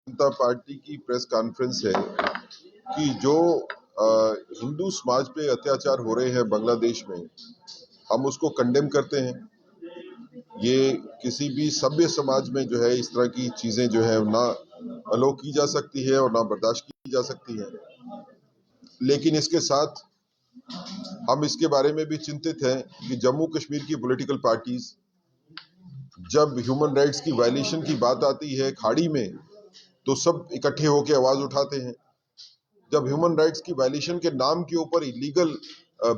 जनता party की press conference है कि जो हिंदू समाज पे अत्याचार हो रहे हैं बांग्लादेश में, हम उसको कंडेम करते हैं। ये किसी भी सभ्य समाज में जो है इस तरह की चीजें जो है ना अलो की जा सकती है और ना बर्दाश्त की जा सकती है। लेकिन इसके साथ हम इसके बारे में भी चिंतित हैं कि जम्मू कश्मीर की पॉलिटिकल पार्टीज जब ह्यूमन राइट्स की वायलेशन की बात आती है खाड़ी में, तो सब इकट्ठे होकर आवाज उठाते हैं। जब ह्यूमन राइट्स की वायलेशन के नाम के ऊपर इलीगल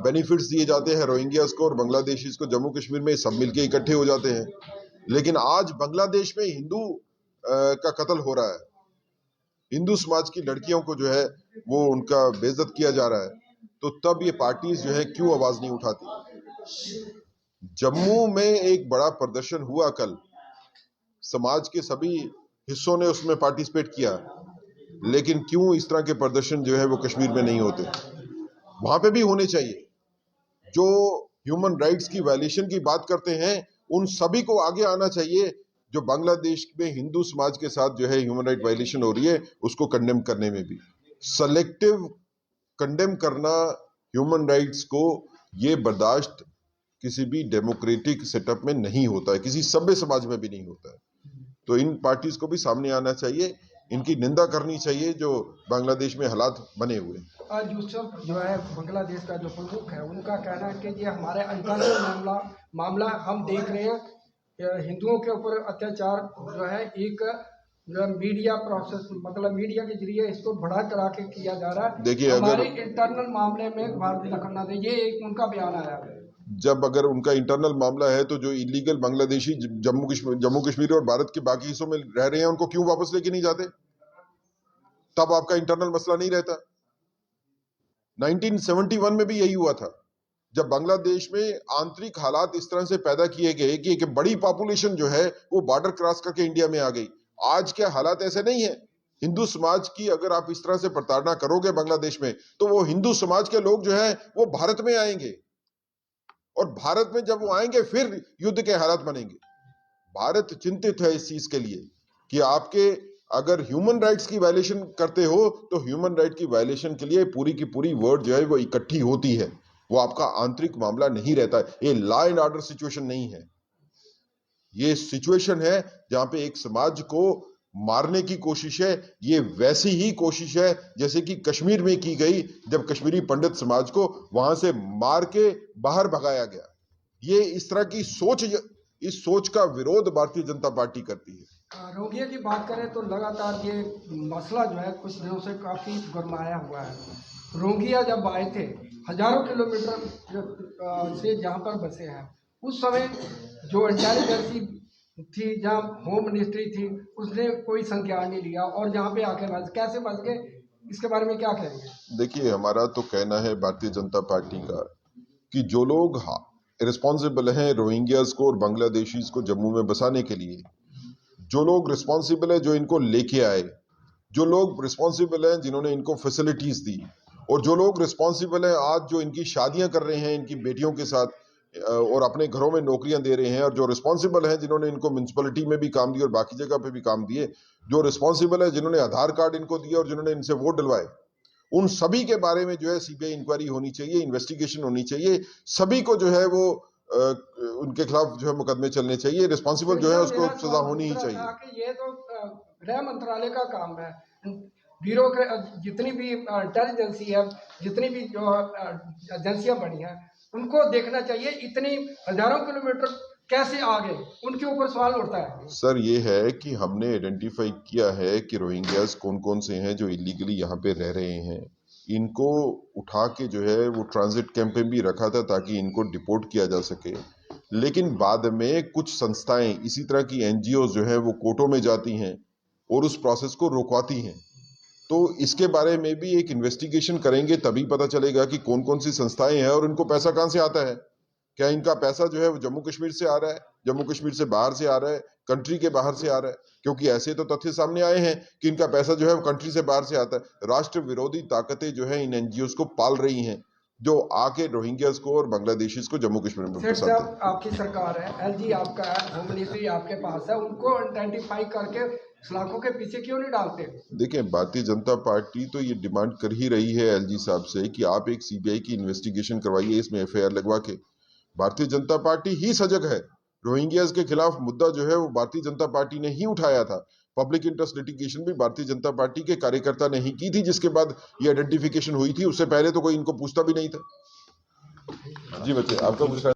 बेनिफिट्स दिए जाते हैं रोहिंग्यास को और बांग्लादेशीज को जम्मू कश्मीर में, सब मिलके इकट्ठे हो जाते हैं। लेकिन आज बांग्लादेश में हिंदू का कत्ल हो रहा है, हिंदू समाज की लड़कियों को जो है वो उनका बेइज्जत किया जा रहा है, तो तब ये पार्टीज जो है क्यों आवाज नहीं उठाती। जम्मू में एक बड़ा प्रदर्शन हुआ कल, समाज के सभी हिस्सों ने उसमें पार्टिसिपेट किया, लेकिन क्यों इस तरह के प्रदर्शन जो है वो कश्मीर में नहीं होते। वहां पे भी होने चाहिए। जो ह्यूमन राइट्स की वायलेशन की बात करते हैं उन सभी को आगे आना चाहिए। जो बांग्लादेश में हिंदू समाज के साथ जो है ह्यूमन राइट वायलेशन हो रही है उसको कंडेम करने में भी सेलेक्टिव कंडेम करना ह्यूमन राइट्स को, ये बर्दाश्त किसी भी डेमोक्रेटिक सेटअप में नहीं होता है, किसी सभ्य समाज में भी नहीं होता है। तो इन पार्टीज को भी सामने आना चाहिए, इनकी निंदा करनी चाहिए जो बांग्लादेश में हालात बने हुए। आज यूसुफ जो है बांग्लादेश का जो प्रमुख है, उनका कहना है कि ये हमारे अंतर्राष्ट्रीय मामला हम देख रहे हैं। हिंदुओं के ऊपर अत्याचार जो है एक मीडिया प्रोसेस, मतलब मीडिया के जरिए इसको बढ़ा चढ़ा के किया जा रहा है। देखिए, हमारे इंटरनल मामले में भारत दखल ना दे, ये एक उनका बयान आया है। जब अगर उनका इंटरनल मामला है तो जो इलीगल बांग्लादेशी जम्मू कश्मीर और भारत के बाकी हिस्सों में रह रहे हैं उनको क्यों वापस लेके नहीं जाते? तब आपका इंटरनल मसला नहीं रहता। 1971 में भी यही हुआ था, जब बांग्लादेश में आंतरिक हालात इस तरह से पैदा किए गए कि एक बड़ी पॉपुलेशन जो है वो बॉर्डर क्रॉस करके इंडिया में आ गई। आज के हालात ऐसे नहीं है। हिंदू समाज की अगर आप इस तरह से प्रताड़ना करोगे बांग्लादेश में, तो वो हिंदू समाज के लोग जो है वो भारत में आएंगे, और भारत में जब वो आएंगे फिर युद्ध के हालात बनेंगे। भारत चिंतित है इस चीज के लिए कि आपके अगर ह्यूमन राइट्स की वायलेशन करते हो तो ह्यूमन राइट की वायलेशन के लिए पूरी की पूरी वर्ल्ड जो है वो इकट्ठी होती है। वो आपका आंतरिक मामला नहीं रहता है। ये लॉ एंड ऑर्डर सिचुएशन नहीं है, ये सिचुएशन है जहां पे एक समाज को मारने की कोशिश है। ये वैसी ही कोशिश है जैसे कि कश्मीर में की गई, जब कश्मीरी पंडित समाज को वहां से मार के बाहर भगाया गया। ये इस तरह की सोच, इस सोच का विरोध भारतीय जनता पार्टी करती है। रोगिया की बात करें तो लगातार ये मसला जो है कुछ दिनों से काफ़ी गरमाया हुआ है। रोहिंग्या जब आए थे, हजारों किलोमीटर से जहाँ पर बसे हैं, उस समय जो इंटेलिजेंसी थी, जहाँ होम मिनिस्ट्री थी, उसने कोई संज्ञान नहीं लिया और जहाँ पे आके कैसे बच गए, इसके बारे में क्या कहेंगे? देखिए, हमारा तो कहना है भारतीय जनता पार्टी का कि जो लोग रिस्पॉन्सिबल हैं रोहिंग्यास को और बांग्लादेशीज को जम्मू में बसाने के लिए, जो लोग रिस्पॉन्सिबल है, जो इनको लेके आए, जो लोग रिस्पॉन्सिबल हैं जिन्होंने इनको फैसिलिटीज दी, और जो लोग रिस्पॉन्सिबल हैं आज जो इनकी शादियां कर रहे हैं इनकी बेटियों के साथ और अपने घरों में नौकरियां दे रहे हैं, और जो रिस्पॉन्सिबल हैं जिन्होंने इनको म्यूनसिपैलिटी में भी काम दिए और बाकी जगह पे भी काम दिए, जो रिस्पॉन्सिबल है जिन्होंने आधार कार्ड इनको दिए और जिन्होंने इनसे वोट डलवाए, उन सभी के बारे में जो है सीबीआई इंक्वायरी होनी चाहिए, इन्वेस्टिगेशन होनी चाहिए। सभी को जो है वो उनके खिलाफ जो है मुकदमे चलने चाहिए। रिस्पॉन्सिबल जो है उसको सजा होनी ही चाहिए। ये तो गृह मंत्रालय का काम है। ब्यूरोक्रेट जितनी भी इंटेलिजेंसी है, जितनी भी जो एजेंसियां बनी हैं, उनको देखना चाहिए इतनी हजारों किलोमीटर कैसे आ गए, उनके ऊपर सवाल उठता है। सर, ये है कि हमने आइडेंटिफाई किया है कि रोहिंग्यास कौन कौन से हैं जो इलीगली यहाँ पे रह रहे हैं। इनको उठा के जो है वो ट्रांजिट कैंप में भी रखा था ताकि इनको डिपोर्ट किया जा सके। लेकिन बाद में कुछ संस्थाएं, इसी तरह की एनजीओ जो है वो कोर्टों में जाती हैं और उस प्रोसेस को रोकवाती हैं। तो इसके बारे में भी एक इन्वेस्टिगेशन करेंगे, तभी पता चलेगा कि कौन कौन सी संस्थाएं हैं और इनको पैसा कहां से आता है। क्या इनका पैसा जो है वो जम्मू कश्मीर से आ रहा है, जम्मू कश्मीर से बाहर से आ रहा है, कंट्री के बाहर से आ रहा है? क्योंकि ऐसे तो तथ्य सामने आए हैं कि इनका पैसा जो है वो कंट्री से बाहर से आता है। राष्ट्र विरोधी ताकतें जो है इन एनजीओ को पाल रही हैं, जो आके रोहिंग्यास को और बांग्लादेशीज को जम्मू कश्मीर में फंसाते हैं। आपकी सरकार है, एलजी आपका है, होम मिनिस्ट्री आपके पास है, उनको आइडेंटिफाई करके सलाखों के पीछे क्यों नहीं डालते? देखें, भारतीय जनता पार्टी तो ये डिमांड कर ही रही है एलजी साहब से कि आप एक सीबीआई की इन्वेस्टिगेशन करवाइए, इसमें एफआईआर लगवा के। भारतीय जनता पार्टी ही सजग है। रोहिंग्यास के खिलाफ मुद्दा जो है वो भारतीय जनता पार्टी ने ही उठाया था। पब्लिक इंटरेस्ट लिटिगेशन भी भारतीय जनता पार्टी के कार्यकर्ता ने ही की थी, जिसके बाद ये आइडेंटिफिकेशन हुई थी। उससे पहले तो कोई इनको पूछता भी नहीं था। जी बच्चे, आपका कुछ